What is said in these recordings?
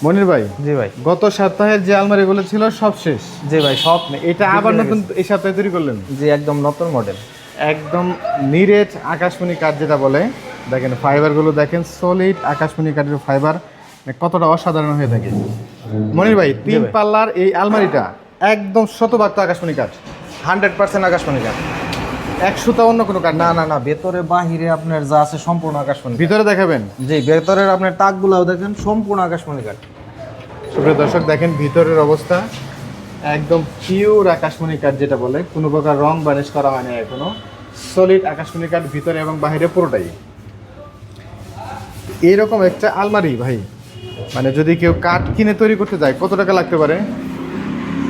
মনির ভাই, জি ভাই। গত সপ্তাহের যে আলমারিগুলো ছিল সব শেষ। জি ভাই, সব এটা আবার নতুন এই সপ্তাহে তৈরি করলেন? জি, একদম নতুন মডেল। একদম নিরেট আকাশমণি কাঠ যেটা বলে, দেখেন ফাইবারগুলো দেখেন, সলিড আকাশমণি কাঠের ফাইবার কতটা অসাধারণ হয়ে থাকে। মনির ভাই, 3 পাল্লার এই আলমারিটা একদম শতভাগ তো আকাশমণি কাঠ, 100% আকাশমণি কাঠ। 100টা অন্য কোনো কাঠ না না না, ভেতরে বাহিরে আপনার যা আছে সম্পূর্ণ আকাশমণি। ভিতরে দেখাবেন? জি, ভেতরের আপনার তাকগুলাও দেখেন সম্পূর্ণ আকাশমণি কাঠ। সুপ্রিয় দর্শক দেখেন ভিতরের অবস্থা, একদম পিওর আকাশমণি কাঠ যেটা বলে, কোনো প্রকার রং বানিশ করা হয় না এখনো, সলিড আকাশমণি কাঠ ভিতরে এবং বাইরে পুরোটাই। এইরকম একটা আলমারি ভাই, মানে যদি কেউ কাঠ কিনে তৈরি করতে যায় কত টাকা লাগতে পারে?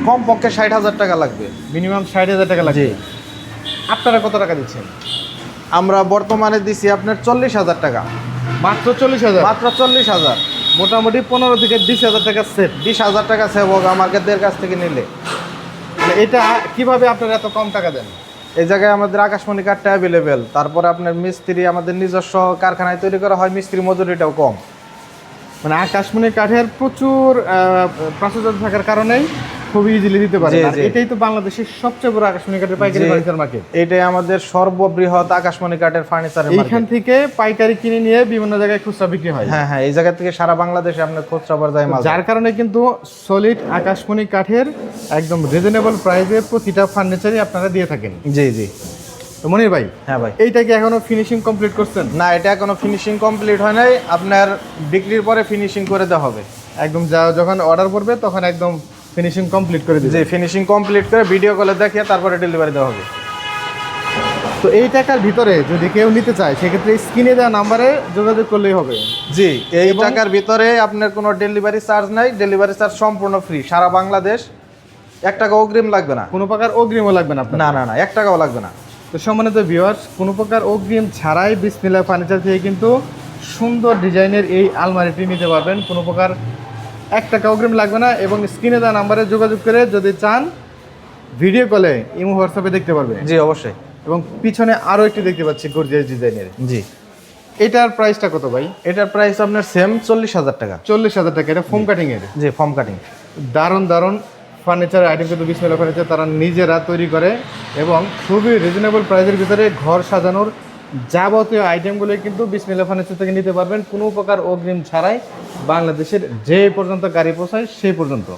কমপক্ষে 60,000 টাকা লাগবে। মিনিমাম 60,000 টাকা লাগবে। আপনারা কত টাকা দিচ্ছেন? আমরা বর্তমানে দিছি আপনার 40,000 টাকা। মাত্র 40,000? মাত্র 40,000। মোটামুটি 15 থেকে 20,000 টাকা সেট। 20,000 টাকা সেভ হোক আমাদের কাছ থেকে নিলে। এটা কিভাবে আপনারা এত কম টাকা দেন? এই জায়গায় আমাদের আকাশমণি কাঠটা অ্যাভেলেবেল, তারপরে আপনার মিস্ত্রি আমাদের নিজস্ব কারখানায় তৈরি করা হয়, মিস্ত্রি মজুরিটাও কম। মানে আকাশমণি কাঠের প্রচুর প্রাচুর্য থাকার কারণেই খুবই ইজিলি দিতে পারে। আর এটাই তো বাংলাদেশের সবচেয়ে বড় আকাশমণি কাঠের পাইকারি ফার্নিচার মার্কেট। এটাই আমাদের সর্ববৃহৎ আকাশমণি কাঠের ফার্নিচারের মার্কেট। এইখান থেকে পাইকারি কিনে নিয়ে বিভিন্ন জায়গায় খুচরা বিক্রি হয়। হ্যাঁ হ্যাঁ, এই জায়গা থেকে সারা বাংলাদেশে আপনার খুচরা পর্যায়ে মাল। যার কারণে কিন্তু সলিড আকাশমণি কাঠের একদম রিজনেবল প্রাইসে প্রতিটা ফার্নিচারই আপনারা দিয়ে থাকেন। জি জি। তো মনির ভাই, হ্যাঁ ভাই, এইটা কি এখনো ফিনিশিং কমপ্লিট করছেন? না, এটা এখনো ফিনিশিং কমপ্লিট হয় নাই, আপনার বিক্রির পরে ফিনিশিং করে দেওয়া হবে। একদম যখন অর্ডার করবে তখন একদম ফিনিশিং কমপ্লিট করে দিবে। জি, ফিনিশিং কমপ্লিট করে ভিডিও কলে দেখিয়ে তারপরে ডেলিভারি দেওয়া হবে। তো এই টাকার ভিতরে যদি কেউ নিতে চায় সেক্ষেত্রে স্ক্রিনে দেওয়া নাম্বারে যোগাযোগ করলেই হবে। জি, এই টাকার ভিতরে আপনার কোনো ডেলিভারি চার্জ নাই, ডেলিভারি চার্জ সম্পূর্ণ ফ্রি, সারা বাংলাদেশ। 1 টাকা অগ্রিম লাগবে না। কোনো প্রকার অগ্রিমও লাগবে না আপনার? না না না, 1 টাকাও লাগবে না। তো সম্মানিত ভিউয়ার্স, কোনো প্রকার অগ্রিম ছাড়াই বিসমিল্লাহ ফার্নিচার থেকে কিন্তু সুন্দর ডিজাইনের এই আলমারিটি নিতে পারবেন। কোনো প্রকার 1 টাকা অগ্রিম লাগবে না, এবং স্ক্রিনে দেওয়া নাম্বারে যোগাযোগ করে যদি চান ভিডিও কলে ইমো হোয়াটসঅ্যাপে দেখতে পারবে। জি অবশ্যই। এবং পিছনে আরও একটি দেখতে পাচ্ছি গর্জিয়াস ডিজাইনের। জি, এটার প্রাইসটা কত ভাই? এটার প্রাইস আপনার সেম 40,000 টাকা। 40,000 টাকা। এটা ফোম কাটিংয়ের? জি, ফর্ম কাটিং। দারুণ দারুণ ফার্নিচারের আইটেম কিন্তু বিসমিল্লাহ ফার্নিচার তারা নিজেরা তৈরি করে, এবং খুবই রিজনেবল প্রাইসের ভিতরে ঘর সাজানোর যাবতীয় আইটেমগুলো কিন্তু বিসমিল্লাহ ফার্নিচার থেকে নিতে পারবেন কোনো প্রকার অগ্রিম ছাড়াই, বাংলাদেশের যে পর্যন্ত গাড়ি পৌঁছায় সেই পর্যন্ত।